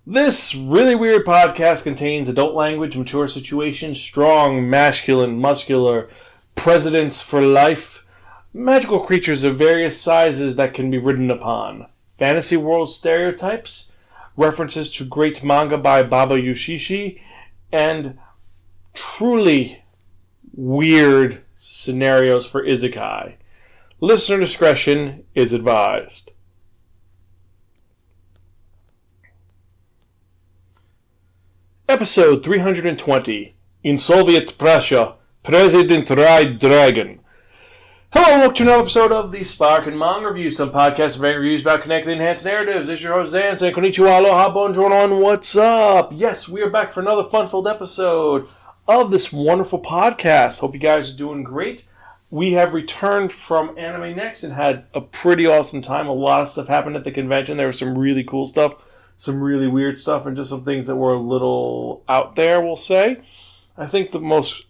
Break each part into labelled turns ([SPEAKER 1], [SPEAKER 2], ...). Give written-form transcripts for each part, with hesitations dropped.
[SPEAKER 1] This really weird podcast contains adult language, mature situations, strong, masculine, muscular, presidents for life, magical creatures of various sizes that can be ridden upon, fantasy world stereotypes, references to great manga by Baba Yasushi, and truly weird scenarios for isekai. Listener discretion is advised. Episode 320, In Soviet Prussia, President Red Dragon. Hello and welcome to another episode of the Spiraken Manga Review, some podcasts and reviews about connected enhanced narratives. It's your host Zan, saying konnichiwa, aloha, bonjour, and what's up? Yes, we are back for another fun-filled episode of this wonderful podcast. Hope you guys are doing great. We have returned from Anime Next and had a pretty awesome time. A lot of stuff happened at the convention. There was some really cool stuff, some really weird stuff, and just some things that were a little out there, we'll say. I think the most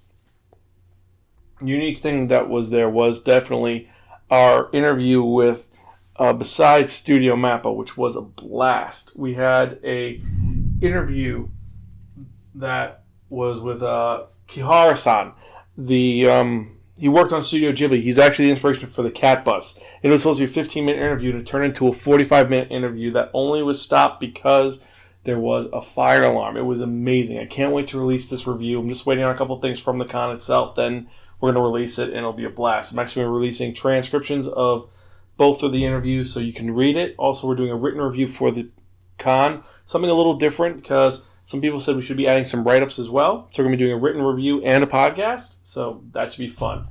[SPEAKER 1] unique thing that was there was definitely our interview with, besides Studio Mappa, which was a blast. We had a interview that was with Kihara-san. He worked on Studio Ghibli. He's actually the inspiration for the Cat Bus. It was supposed to be a 15-minute interview, and it turned into a 45-minute interview that only was stopped because there was a fire alarm. It was amazing. I can't wait to release this review. I'm just waiting on a couple things from the con itself. Then we're going to release it, and it'll be a blast. I'm actually releasing transcriptions of both of the interviews so you can read it. Also, we're doing a written review for the con. Something a little different because some people said we should be adding some write-ups as well. So we're going to be doing a written review and a podcast. So that should be fun.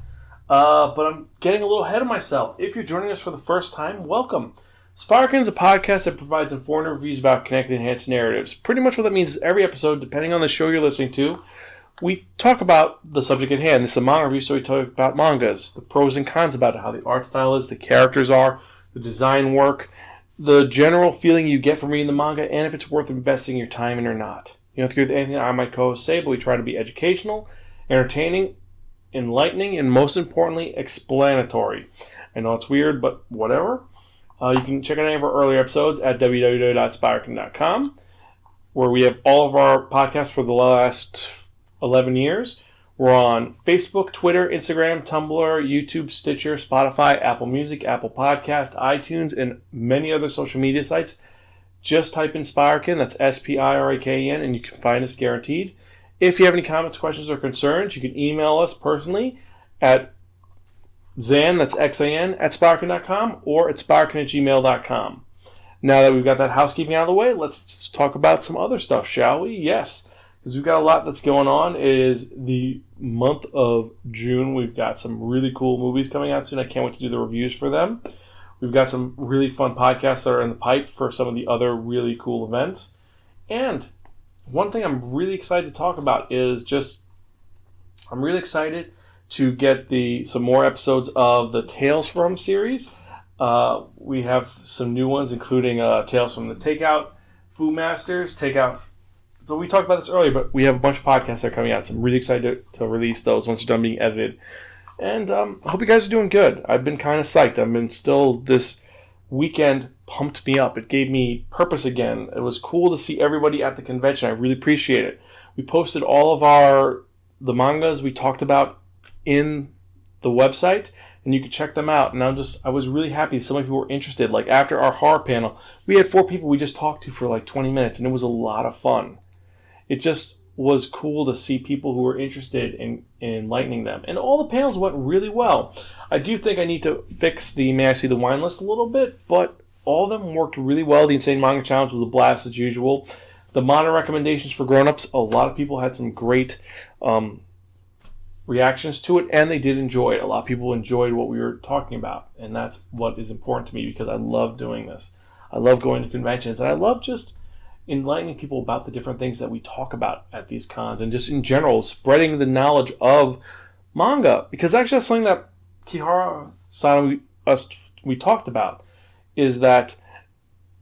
[SPEAKER 1] But I'm getting a little ahead of myself. If you're joining us for the first time, welcome. Spiraken is a podcast that provides informative reviews about connected enhanced narratives. Pretty much what that means is every episode, depending on the show you're listening to, we talk about the subject at hand. This is a manga review, so we talk about mangas, the pros and cons about it, how the art style is, the characters are, the design work, the general feeling you get from reading the manga, and if it's worth investing your time in or not. You don't have to agree with anything I might co-host say, but we try to be educational, entertaining, enlightening, and most importantly, explanatory. I know it's weird, but whatever. You can check out any of our earlier episodes at www.spiraken.com, where we have all of our podcasts for the last 11 years. We're on Facebook, Twitter, Instagram, Tumblr, YouTube, Stitcher, Spotify, Apple Music, Apple Podcast, iTunes, and many other social media sites. Just type in Spiraken, that's Spiraken, and you can find us guaranteed. If you have any comments, questions, or concerns, you can email us personally at Zan, that's Xan, at Spiraken.com or at Spiraken@gmail.com. Now that we've got that housekeeping out of the way, let's talk about some other stuff, shall we? Yes, because we've got a lot that's going on. It is the month of June. We've got some really cool movies coming out soon. I can't wait to do the reviews for them. We've got some really fun podcasts that are in the pipe for some of the other really cool events. And one thing I'm really excited to talk about is I'm really excited to get some more episodes of the Tales From series. We have some new ones, including Tales from the Takeout, Food Masters, Takeout. So we talked about this earlier, but we have a bunch of podcasts that are coming out, so I'm really excited to release those once they're done being edited. And I hope you guys are doing good. I've been kind of psyched. I've been still this weekend pumped me up. It gave me purpose again. It was cool to see everybody at the convention. I really appreciate it. We posted all of the mangas we talked about in the website, and you can check them out. And I was really happy so many people were interested. Like after our horror panel, we had 4 people we just talked to for like 20 minutes, and it was a lot of fun. It just was cool to see people who were interested in enlightening them. And all the panels went really well. I do think I need to fix the May I See the Wine list a little bit, but all of them worked really well. The Insane Manga Challenge was a blast as usual. The manga recommendations for grown-ups, a lot of people had some great reactions to it, and they did enjoy it. A lot of people enjoyed what we were talking about, and that's what is important to me because I love doing this. I love going to conventions, and I love just enlightening people about the different things that we talk about at these cons, and just in general, spreading the knowledge of manga, because actually that's something that Kihara-san we talked about, is that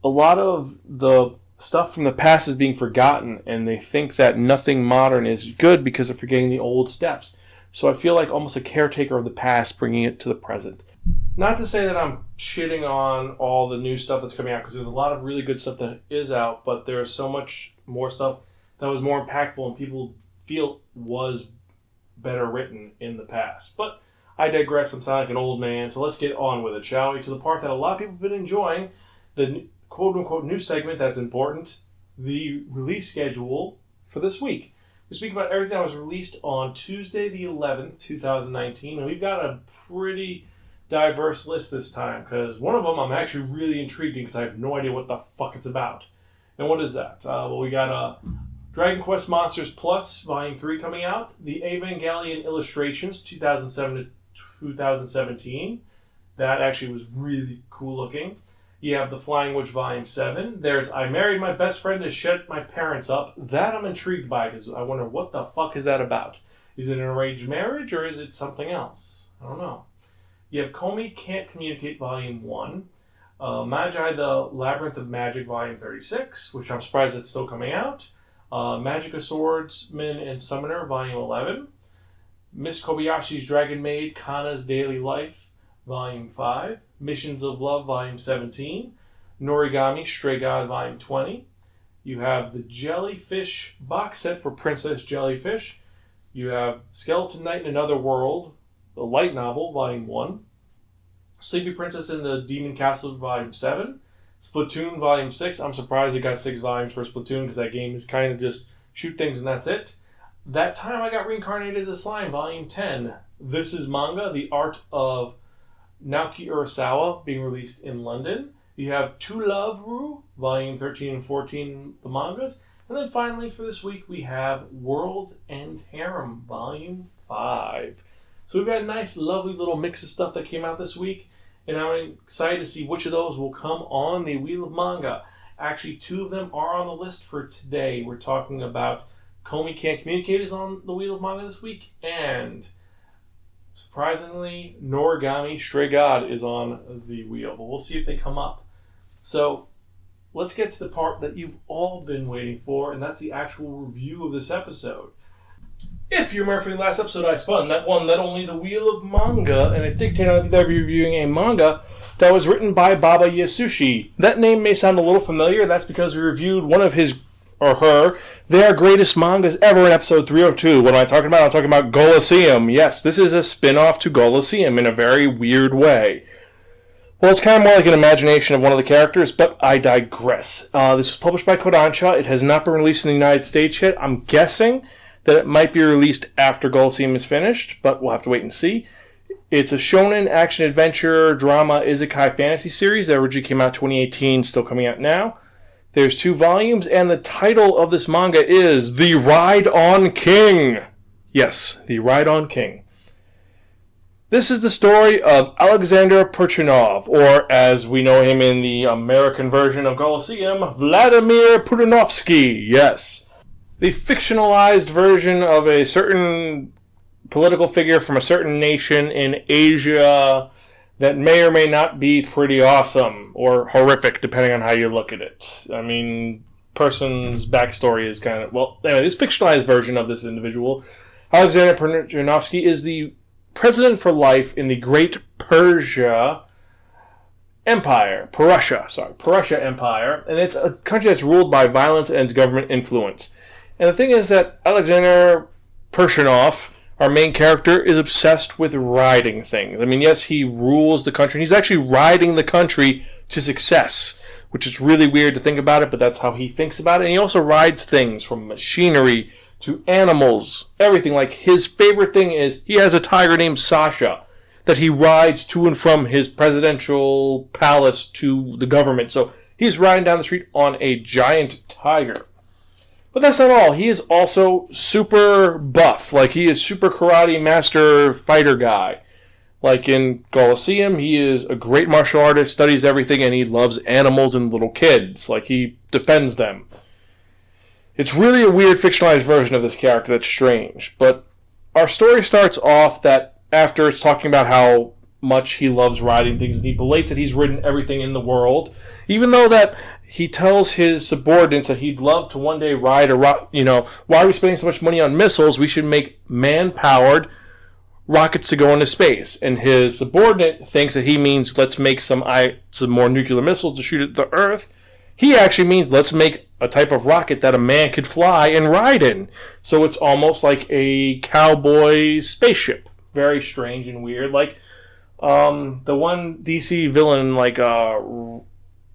[SPEAKER 1] a lot of the stuff from the past is being forgotten, and they think that nothing modern is good because they're forgetting the old steps. So I feel like almost a caretaker of the past, bringing it to the present. Not to say that I'm shitting on all the new stuff that's coming out, because there's a lot of really good stuff that is out, but there's so much more stuff that was more impactful and people feel was better written in the past. But I digress. I'm sounding like an old man, so let's get on with it, shall we? To the part that a lot of people have been enjoying, the quote-unquote new segment that's important, the release schedule for this week. We speak about everything that was released on Tuesday the 11th, 2019, and we've got a pretty diverse list this time, because one of them I'm actually really intrigued in because I have no idea what the fuck it's about. And what is that? Well, we got Dragon Quest Monsters Plus Volume 3 coming out, the Evangelion Illustrations 2007 to 2017. That actually was really cool looking. You have The Flying Witch Volume 7. There's I Married My Best Friend to Shut My Parents Up. That I'm intrigued by, because I wonder what the fuck is that about. Is it an arranged marriage, or is it something else? I don't know. You have Komi Can't Communicate Volume 1. Magi the Labyrinth of Magic Volume 36, which I'm surprised it's still coming out. Magica Swordsman and Summoner Volume 11. Miss Kobayashi's Dragon Maid Kana's Daily Life Volume 5. Missions of Love Volume 17. Norigami Stray God Volume 20. You have the Jellyfish box set for Princess Jellyfish. You have Skeleton Knight in Another World, the light novel, Volume 1. Sleepy Princess in the Demon Castle, Volume 7. Splatoon, Volume 6. I'm surprised it got 6 volumes for Splatoon, because that game is kind of just shoot things and that's it. That Time I Got Reincarnated as a Slime, Volume 10. This is Manga, the art of Naoki Urasawa, being released in London. You have To Love Ru, Volume 13 and 14, the mangas. And then finally, for this week, we have World's End Harem, Volume 5. So we've got a nice, lovely little mix of stuff that came out this week, and I'm excited to see which of those will come on the Wheel of Manga. Actually, 2 of them are on the list for today. We're talking about Komi Can't Communicate is on the Wheel of Manga this week, and surprisingly, Norigami Stray God is on the wheel, but we'll see if they come up. So let's get to the part that you've all been waiting for, and that's the actual review of this episode. If you remember from the last episode I spun, that one that only the Wheel of Manga, and it dictated that I'd be reviewing a manga that was written by Baba Yasushi. That name may sound a little familiar. That's because we reviewed one of his, or her, their greatest mangas ever in episode 302. What am I talking about? I'm talking about Golosseum. Yes, this is a spin-off to Golosseum in a very weird way. Well, it's kind of more like an imagination of one of the characters, but I digress. This was published by Kodansha. It has not been released in the United States yet. I'm guessing that it might be released after Golosseum is finished, but we'll have to wait and see. It's a shonen action-adventure drama isekai fantasy series that originally came out 2018, still coming out now. There's 2 volumes, and the title of this manga is The Ride on King. Yes, The Ride on King. This is the story of Alexander Purchinov, or as we know him in the American version of Golosseum, Vladimir Putanovsky. Yes. The fictionalized version of a certain political figure from a certain nation in Asia that may or may not be pretty awesome or horrific, depending on how you look at it. I mean, person's backstory is kind of... Well, anyway, this fictionalized version of this individual, Alexander Purchinov, is the president for life in the Great Purussia Empire. Purussia Empire. And it's a country that's ruled by violence and its government influence. And the thing is that Alexander Purchinov, our main character, is obsessed with riding things. I mean, yes, he rules the country, and he's actually riding the country to success, which is really weird to think about it, but that's how he thinks about it. And he also rides things from machinery to animals, everything. Like, his favorite thing is he has a tiger named Sasha that he rides to and from his presidential palace to the government. So he's riding down the street on a giant tiger. But that's not all. He is also super buff. Like, he is super karate master fighter guy. Like in Golosseum, he is a great martial artist, studies everything, and he loves animals and little kids. Like, he defends them. It's really a weird fictionalized version of this character that's strange. But our story starts off that after it's talking about how much he loves riding things, and he belates that he's ridden everything in the world, even though that he tells his subordinates that he'd love to one day ride why are we spending so much money on missiles? We should make man-powered rockets to go into space. And his subordinate thinks that he means let's make some more nuclear missiles to shoot at the Earth. He actually means let's make a type of rocket that a man could fly and ride in. So it's almost like a cowboy spaceship. Very strange and weird. Like the one DC villain, like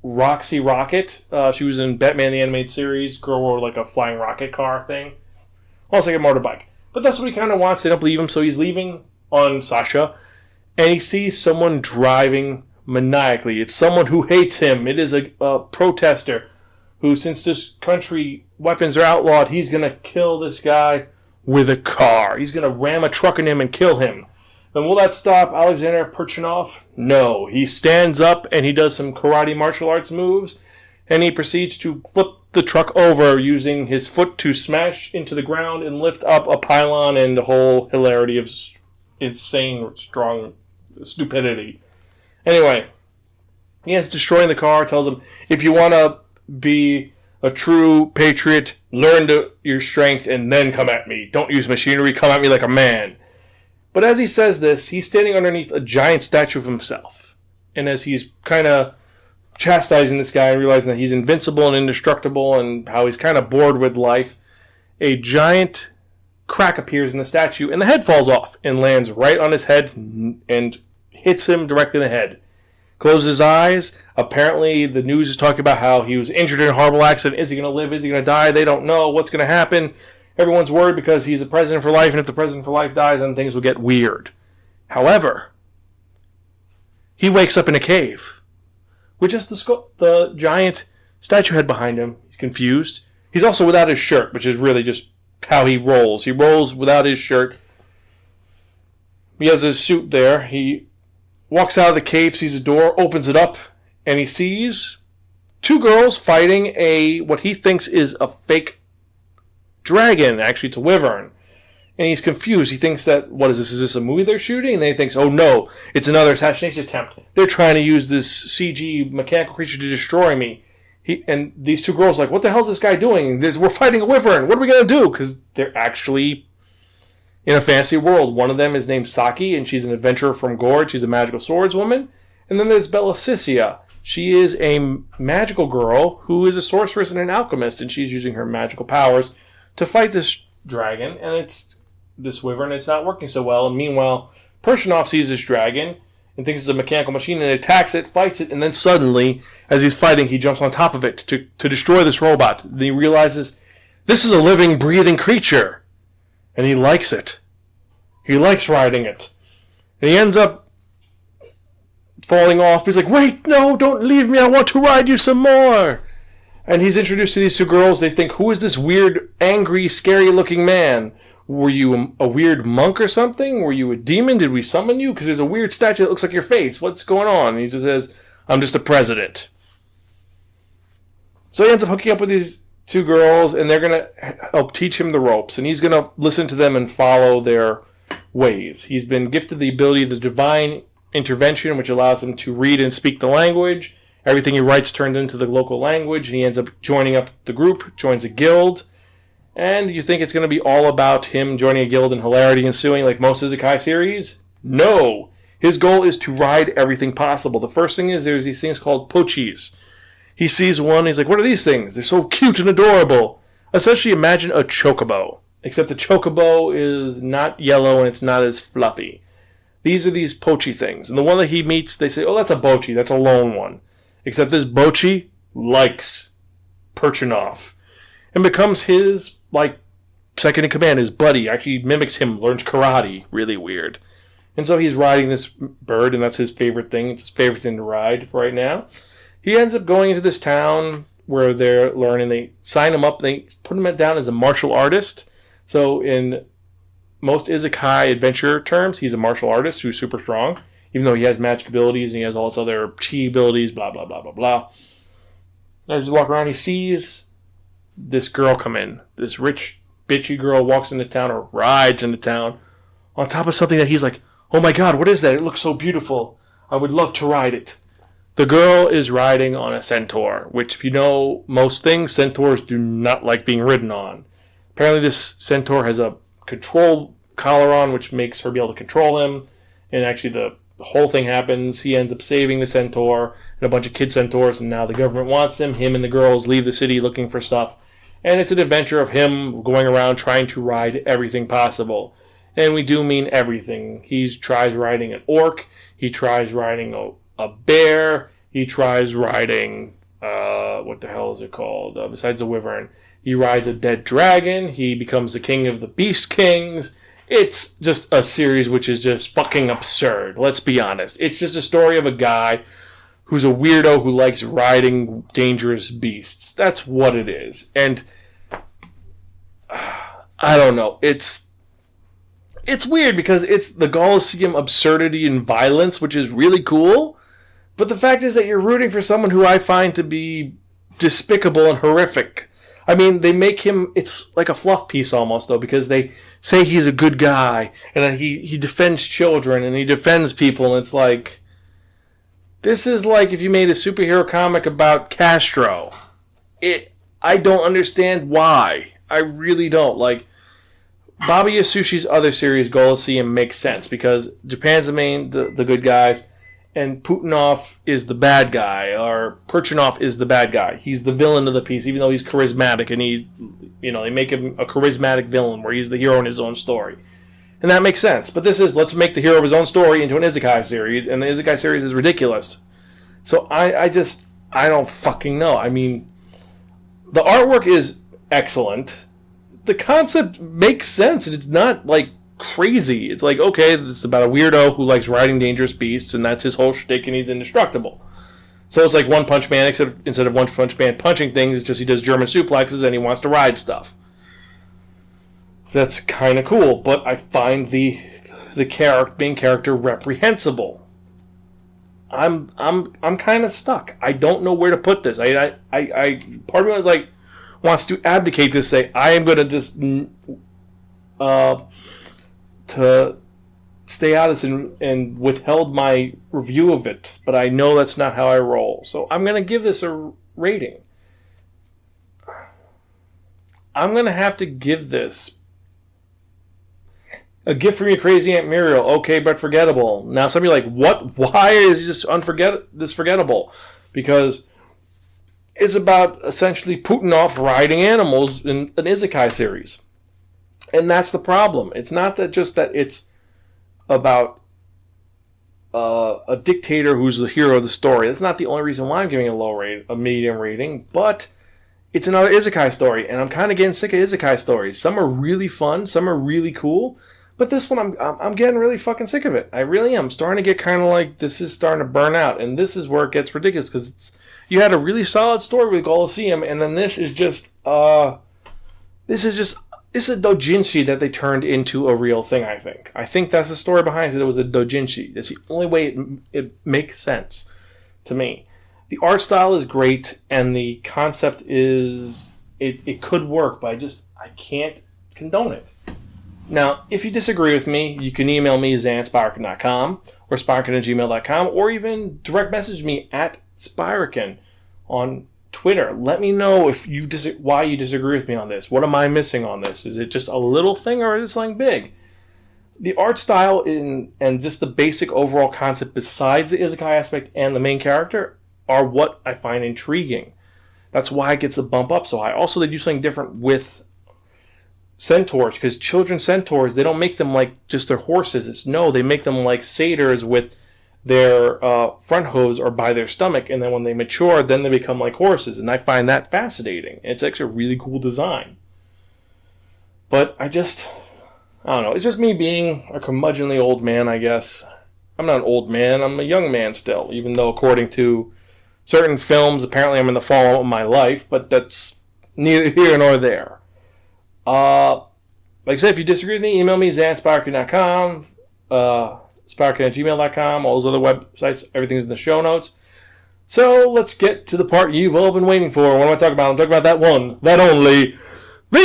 [SPEAKER 1] Roxy Rocket. She was in Batman the Animated Series. Girl wore like a flying rocket car thing. Almost like a motorbike. But that's what he kind of wants. They don't believe him, so he's leaving on Sasha. And he sees someone driving maniacally. It's someone who hates him. It is a protester who, since this country weapons are outlawed, he's going to kill this guy with a car. He's going to ram a truck in him and kill him. And will that stop Alexander Purchinov? No. He stands up and he does some karate martial arts moves, and he proceeds to flip the truck over using his foot to smash into the ground and lift up a pylon, and the whole hilarity of insane, strong stupidity. Anyway, he ends up destroying the car, tells him, if you want to be a true patriot, learn your strength and then come at me. Don't use machinery, come at me like a man. But as he says this, he's standing underneath a giant statue of himself. And as he's kind of chastising this guy and realizing that he's invincible and indestructible and how he's kind of bored with life, a giant crack appears in the statue and the head falls off and lands right on his head and hits him directly in the head. Closes his eyes. Apparently the news is talking about how he was injured in a horrible accident. Is he going to live? Is he going to die? They don't know what's going to happen. Everyone's worried because he's the president for life, and if the president for life dies, then things will get weird. However, he wakes up in a cave with just the giant statue head behind him. He's confused. He's also without his shirt, which is really just how he rolls. He rolls without his shirt. He has his suit there. He walks out of the cave, sees a door, opens it up, and he sees two girls fighting what he thinks is a fake dragon. Actually, it's a wyvern. And he's confused. He thinks that, what is this? Is this a movie they're shooting? And then he thinks, oh no, it's another assassination attempt. They're trying to use this CG mechanical creature to destroy me. And these two girls are like, what the hell is this guy doing? We're fighting a wyvern. What are we going to do? Because they're actually in a fantasy world. One of them is named Saki, and she's an adventurer from Gord. She's a magical swordswoman. And then there's Belicicia. She is a magical girl who is a sorceress and an alchemist, and she's using her magical powers to fight this dragon, and it's this wyvern. It's not working so well. And meanwhile, Purchinov sees this dragon and thinks it's a mechanical machine and attacks it, fights it, and then suddenly, as he's fighting, he jumps on top of it to destroy this robot. Then he realizes this is a living, breathing creature, and he likes it. He likes riding it. And he ends up falling off. He's like, wait, no, don't leave me. I want to ride you some more. And he's introduced to these two girls. They think, who is this weird, angry, scary-looking man? Were you a weird monk or something? Were you a demon? Did we summon you? Because there's a weird statue that looks like your face. What's going on? And he just says, I'm just a president. So he ends up hooking up with these two girls, and they're going to help teach him the ropes. And he's going to listen to them and follow their ways. He's been gifted the ability of the divine intervention, which allows him to read and speak the language. Everything he writes turns into the local language. He ends up joining up the group, joins a guild. And you think it's going to be all about him joining a guild and hilarity ensuing like most Isekai series? No! His goal is to ride everything possible. The first thing is there's these things called pochis. He sees one, he's like, what are these things? They're so cute and adorable. Essentially, imagine a chocobo. Except the chocobo is not yellow and it's not as fluffy. These are these pochi things. And the one that he meets, they say, oh, that's a bochi. That's a lone one. Except this bochi likes Purchinov and becomes his, second in command. His buddy actually mimics him, learns karate. Really weird. And so he's riding this bird, and that's his favorite thing. It's his favorite thing to ride right now. He ends up going into this town where they're learning. They sign him up. They put him down as a martial artist. So in most Isekai adventure terms, he's a martial artist who's super strong. Even though he has magic abilities and he has all this other chi abilities, blah, blah, blah, blah, blah. As he walks around, he sees this girl come in. This rich, bitchy girl walks into town or rides into town on top of something that he's like, oh my god, what is that? It looks so beautiful. I would love to ride it. The girl is riding on a centaur, which if you know most things, centaurs do not like being ridden on. Apparently this centaur has a control collar on, which makes her be able to control him. And actually the whole thing happens. He ends up saving the centaur and a bunch of kid centaurs, and now the government wants him. Him and the girls leave the city looking for stuff. And it's an adventure of him going around trying to ride everything possible. And we do mean everything. He tries riding an orc. He tries riding a bear. He tries riding, what the hell is it called? Besides a wyvern. He rides a dead dragon. He becomes the king of the Beast Kings. It's just a series which is just fucking absurd. Let's be honest. It's just a story of a guy who's a weirdo who likes riding dangerous beasts. That's what it is. And I don't know. It's weird because it's the Golosseum absurdity and violence, which is really cool. But the fact is that you're rooting for someone who I find to be despicable and horrific. I mean, they make him, it's like a fluff piece almost, though, because they say he's a good guy, and that he defends children, and he defends people, and it's like, this is like if you made a superhero comic about Castro. I don't understand why. I really don't. Like, Baba Yasushi's other series, Golosseum, makes sense, because Japan's the good guys, and Putinov is the bad guy, or Purchinov is the bad guy. He's the villain of the piece, even though he's charismatic, and they make him a charismatic villain where he's the hero in his own story. And that makes sense. But this is, let's make the hero of his own story into an isekai series, and the isekai series is ridiculous. So I don't fucking know. I mean, the artwork is excellent. The concept makes sense, and it's not, like, crazy. It's like, okay, this is about a weirdo who likes riding dangerous beasts, and that's his whole shtick, and he's indestructible. So it's like One Punch Man, except instead of One Punch Man punching things, it's just he does German suplexes and he wants to ride stuff. That's kind of cool, but I find the main character reprehensible. I'm kind of stuck. I don't know where to put this. I part of me was like wants to abdicate this, say I am going to just to stay out of this and withheld my review of it, but I know that's not how I roll. So I'm going to give this a rating. I'm going to have to give this a gift from your crazy Aunt Muriel. Okay, but forgettable. Now some of you are like, what? Why is this forgettable? Because it's about essentially Putinov riding animals in an isekai series. And that's the problem. It's not that it's about a dictator who's the hero of the story. That's not the only reason why I'm giving it a medium rating, but it's another isekai story, and I'm kind of getting sick of isekai stories. Some are really fun, some are really cool, but this one I'm getting really fucking sick of it. I really am. I'm starting to get kind of like, this is starting to burn out, and this is where it gets ridiculous, because you had a really solid story with Golosseum, and then this is a doujinshi that they turned into a real thing, I think. I think that's the story behind it. It was a doujinshi. That's the only way it makes sense to me. The art style is great, and the concept is... It could work, but I can't condone it. Now, if you disagree with me, you can email me, zanspiraken.com, or spiraken@gmail.com, or even direct message me at Spiraken on Twitter. Let me know if why you disagree with me on this. What am I missing on this? Is it just a little thing, or is it something big? The art style and just the basic overall concept, besides the isekai aspect and the main character, are what I find intriguing. That's why it gets a bump up so high. Also, they do something different with centaurs, because children centaurs, they don't make them like just their horses. They make them like satyrs with their front hooves or by their stomach, and then when they mature, then they become like horses, and I find that fascinating. It's actually a really cool design. But I don't know. It's just me being a curmudgeonly old man, I guess. I'm not an old man. I'm a young man still, even though according to certain films, apparently I'm in the fall of my life, but that's neither here nor there. Like I said, if you disagree with me, email me, zanspiraken.com, Spiraken@gmail.com, all those other websites, everything's in the show notes. So let's get to the part you've all been waiting for. What am I talking about? I'm talking about that one, that only, the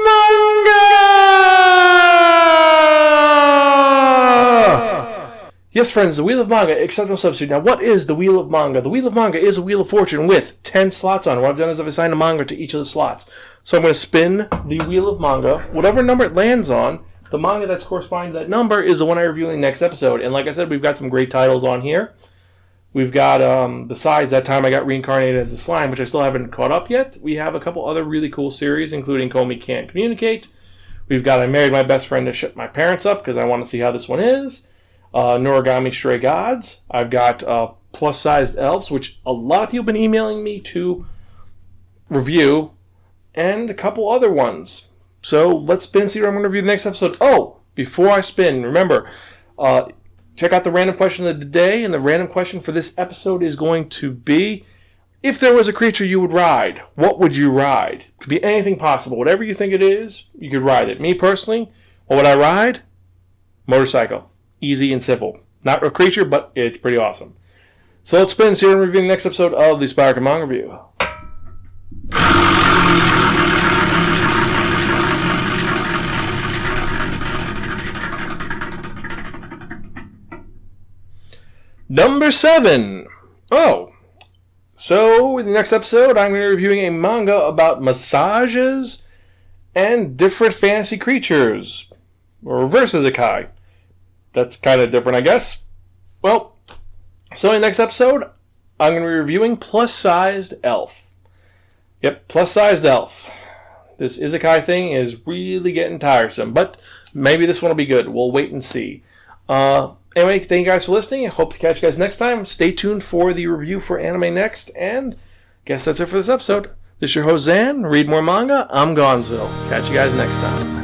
[SPEAKER 1] Manga! Yes, friends, the Wheel of Manga, exceptional substitute. Now, what is the Wheel of Manga? The Wheel of Manga is a Wheel of Fortune with 10 slots on it. What I've done is I've assigned a manga to each of the slots. So I'm going to spin the Wheel of Manga. Whatever number it lands on, the manga that's corresponding to that number is the one I review in the next episode. And like I said, we've got some great titles on here. We've got, besides that time I got reincarnated as a slime, which I still haven't caught up yet, we have a couple other really cool series, including Komi Can't Communicate. We've got I Married My Best Friend to Shut My Parents Up, because I want to see how this one is. Noragami Stray Gods. I've got plus-sized elves, which a lot of people have been emailing me to review, and a couple other ones. So let's spin and see what I'm going to review the next episode. Oh, before I spin, remember, check out the random question of the day, and the random question for this episode is going to be, if there was a creature you would ride, what would you ride? Could be anything possible. Whatever you think it is, you could ride it. Me personally, what would I ride? Motorcycle. Easy and simple. Not a creature, but it's pretty awesome. So let's spin and see what I'm reviewing the next episode of the Spiraken Manga Review. Number 7. Oh. So in the next episode, I'm going to be reviewing a manga about massages and different fantasy creatures. Or reverse isekai. That's kind of different, I guess. Well, so in the next episode, I'm going to be reviewing Plus-Sized Elf. Yep, Plus-Sized Elf. This isekai thing is really getting tiresome, but maybe this one will be good. We'll wait and see. Anyway, thank you guys for listening. I hope to catch you guys next time. Stay tuned for the review for Anime Next, and I guess that's it for this episode. This is your host, Zan. Read more manga. I'm Gonzville. Catch you guys next time.